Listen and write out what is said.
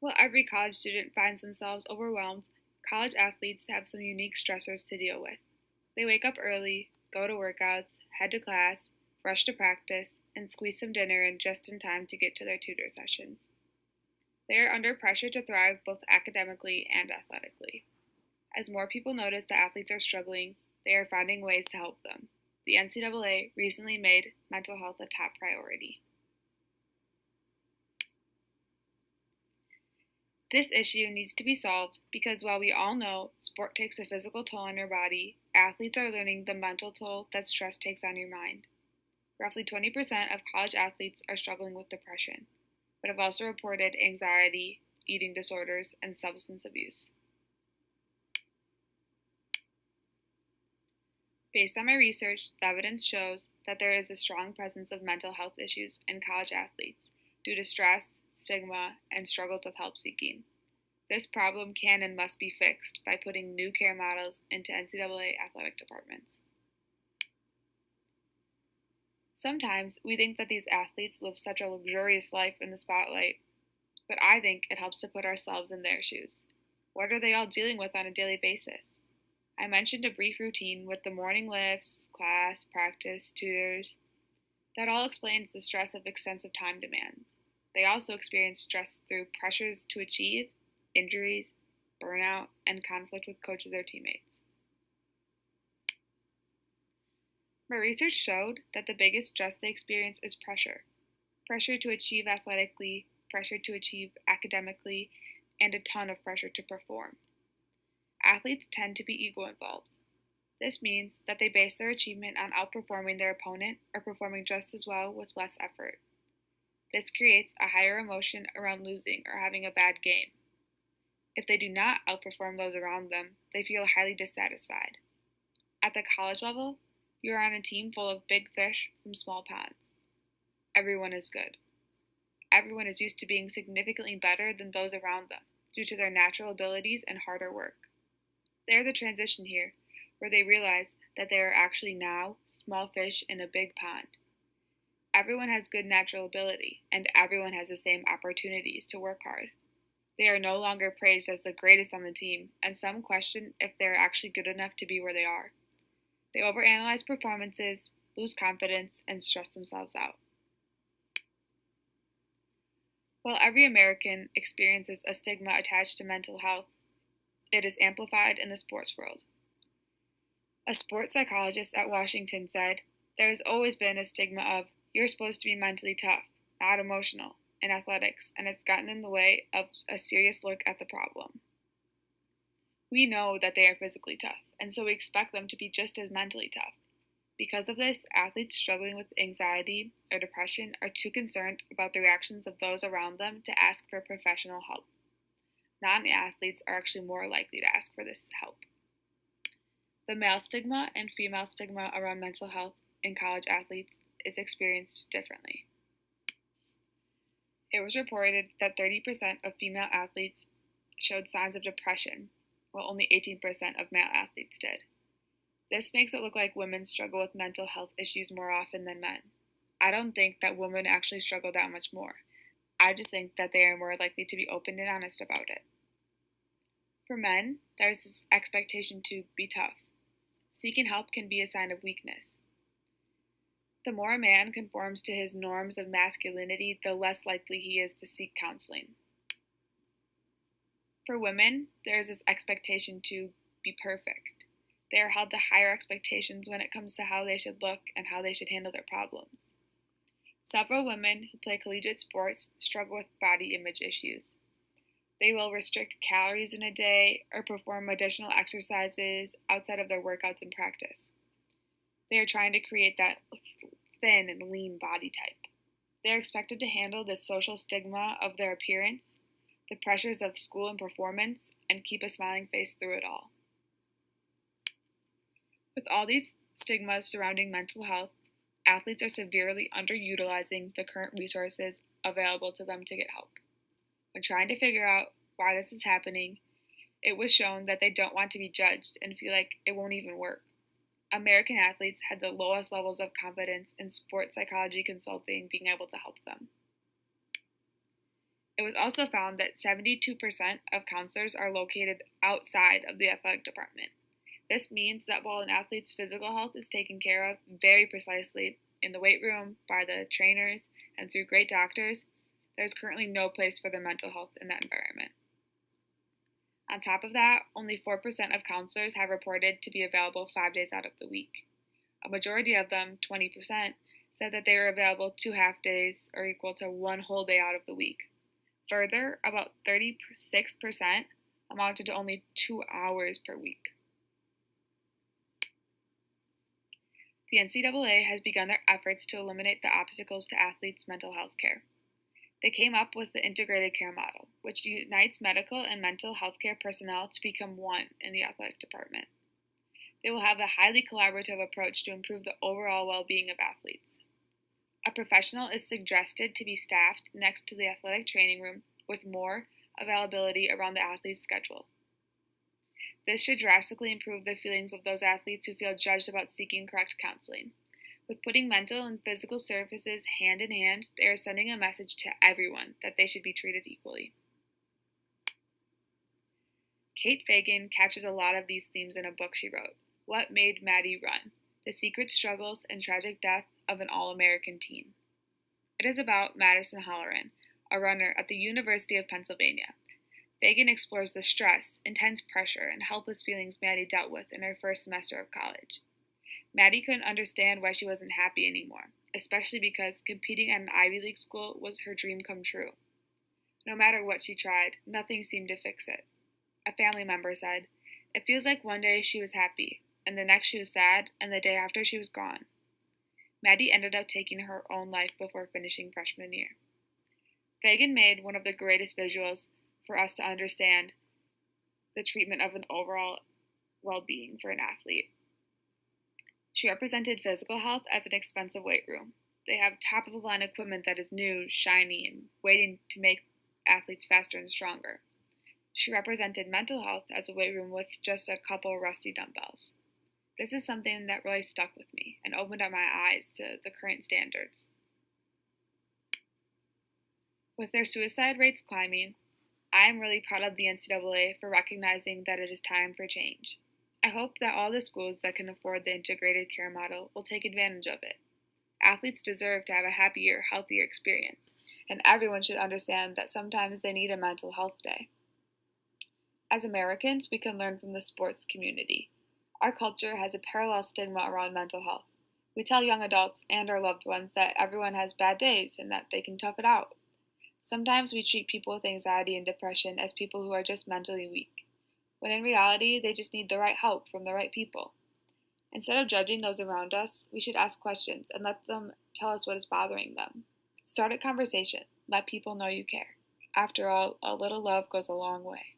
While every college student finds themselves overwhelmed, college athletes have some unique stressors to deal with. They wake up early, go to workouts, head to class, rush to practice, and squeeze some dinner in just in time to get to their tutor sessions. They are under pressure to thrive both academically and athletically. As more people notice that athletes are struggling, they are finding ways to help them. The NCAA recently made mental health a top priority. This issue needs to be solved because while we all know sport takes a physical toll on your body, athletes are learning the mental toll that stress takes on your mind. Roughly 20% of college athletes are struggling with depression, but have also reported anxiety, eating disorders, and substance abuse. Based on my research, the evidence shows that there is a strong presence of mental health issues in college athletes due to stress, stigma, and struggles with help seeking. This problem can and must be fixed by putting new care models into NCAA athletic departments. Sometimes we think that these athletes live such a luxurious life in the spotlight, but I think it helps to put ourselves in their shoes. What are they all dealing with on a daily basis? I mentioned a brief routine with the morning lifts, class, practice, tutors. That all explains the stress of extensive time demands. They also experience stress through pressures to achieve, injuries, burnout, and conflict with coaches or teammates. My research showed that the biggest stress they experience is pressure. Pressure to achieve athletically, pressure to achieve academically, and a ton of pressure to perform. Athletes tend to be ego involved. This means that they base their achievement on outperforming their opponent or performing just as well with less effort. This creates a higher emotion around losing or having a bad game. If they do not outperform those around them, they feel highly dissatisfied. At the college level, you are on a team full of big fish from small ponds. Everyone is good. Everyone is used to being significantly better than those around them due to their natural abilities and harder work. There's a transition here where they realize that they are actually now small fish in a big pond. Everyone has good natural ability, and everyone has the same opportunities to work hard. They are no longer praised as the greatest on the team, and some question if they are actually good enough to be where they are. They overanalyze performances, lose confidence, and stress themselves out. While every American experiences a stigma attached to mental health, it is amplified in the sports world. A sports psychologist at Washington said, "There has always been a stigma of, you're supposed to be mentally tough, not emotional, in athletics, and it's gotten in the way of a serious look at the problem." We know that they are physically tough, and so we expect them to be just as mentally tough. Because of this, athletes struggling with anxiety or depression are too concerned about the reactions of those around them to ask for professional help. Non-athletes are actually more likely to ask for this help. The male stigma and female stigma around mental health in college athletes is experienced differently. It was reported that 30% of female athletes showed signs of depression, while only 18% of male athletes did. This makes it look like women struggle with mental health issues more often than men. I don't think that women actually struggle that much more. I just think that they are more likely to be open and honest about it. For men, there's this expectation to be tough. Seeking help can be a sign of weakness. The more a man conforms to his norms of masculinity, the less likely he is to seek counseling. For women, there is this expectation to be perfect. They are held to higher expectations when it comes to how they should look and how they should handle their problems. Several women who play collegiate sports struggle with body image issues. They will restrict calories in a day or perform additional exercises outside of their workouts and practice. They are trying to create that thin and lean body type. They are expected to handle the social stigma of their appearance, the pressures of school and performance, and keep a smiling face through it all. With all these stigmas surrounding mental health, athletes are severely underutilizing the current resources available to them to get help. When trying to figure out why this is happening, it was shown that they don't want to be judged and feel like it won't even work. American athletes had the lowest levels of confidence in sports psychology consulting being able to help them. It was also found that 72% of counselors are located outside of the athletic department. This means that while an athlete's physical health is taken care of very precisely in the weight room, by the trainers, and through great doctors, there's currently no place for their mental health in that environment. On top of that, only 4% of counselors have reported to be available 5 days out of the week. A majority of them, 20%, said that they were available 2 half days or equal to 1 whole day out of the week. Further, about 36% amounted to only 2 hours per week. The NCAA has begun their efforts to eliminate the obstacles to athletes' mental health care. They came up with the integrated care model, which unites medical and mental health care personnel to become one in the athletic department. They will have a highly collaborative approach to improve the overall well-being of athletes. A professional is suggested to be staffed next to the athletic training room with more availability around the athlete's schedule. This should drastically improve the feelings of those athletes who feel judged about seeking correct counseling. With putting mental and physical services hand in hand, they are sending a message to everyone that they should be treated equally. Kate Fagan captures a lot of these themes in a book she wrote, What Made Maddie Run? The Secret Struggles and Tragic Death of an All-American Teen. It is about Madison Halloran, a runner at the University of Pennsylvania. Fagan explores the stress, intense pressure, and helpless feelings Maddie dealt with in her first semester of college. Maddie couldn't understand why she wasn't happy anymore, especially because competing at an Ivy League school was her dream come true. No matter what she tried, nothing seemed to fix it. A family member said, "It feels like one day she was happy, and the next she was sad, and the day after she was gone." Maddie ended up taking her own life before finishing freshman year. Fagan made one of the greatest visuals for us to understand the treatment of an overall well-being for an athlete. She represented physical health as an expensive weight room. They have top-of-the-line equipment that is new, shiny, and waiting to make athletes faster and stronger. She represented mental health as a weight room with just a couple rusty dumbbells. This is something that really stuck with me and opened up my eyes to the current standards. With their suicide rates climbing, I am really proud of the NCAA for recognizing that it is time for change. I hope that all the schools that can afford the integrated care model will take advantage of it. Athletes deserve to have a happier, healthier experience, and everyone should understand that sometimes they need a mental health day. As Americans, we can learn from the sports community. Our culture has a parallel stigma around mental health. We tell young adults and our loved ones that everyone has bad days and that they can tough it out. Sometimes we treat people with anxiety and depression as people who are just mentally weak, when in reality, they just need the right help from the right people. Instead of judging those around us, we should ask questions and let them tell us what is bothering them. Start a conversation. Let people know you care. After all, a little love goes a long way.